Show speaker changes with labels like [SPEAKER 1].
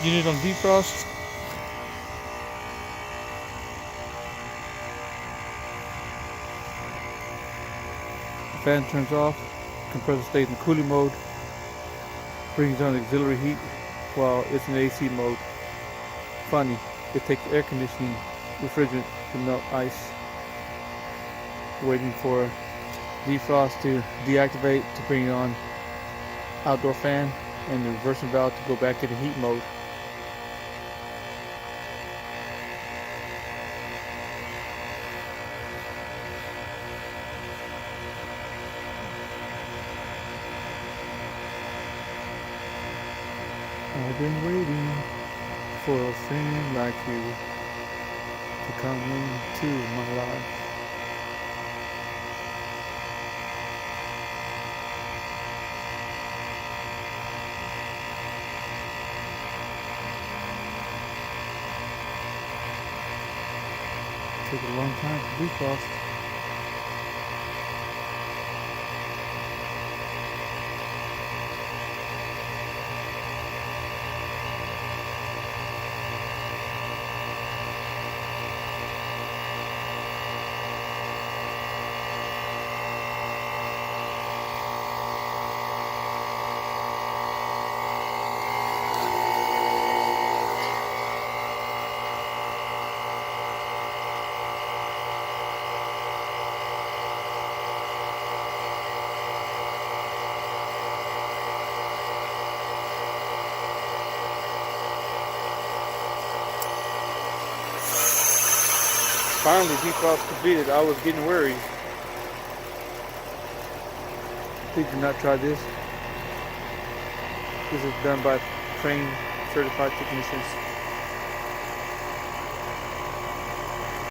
[SPEAKER 1] Unit on defrost. Fan turns off. Compressor stays in cooling mode. Brings on auxiliary heat while it's in AC mode. Funny, it takes air conditioning refrigerant to melt ice. Waiting for defrost to deactivate to bring on outdoor fan and the reversing valve to go back into heat mode. I've been waiting for a friend like you to come into my life. Take a long time to defrost. Finally, defrost completed. I was getting worried. Please do not try this. This is done by trained, certified technicians.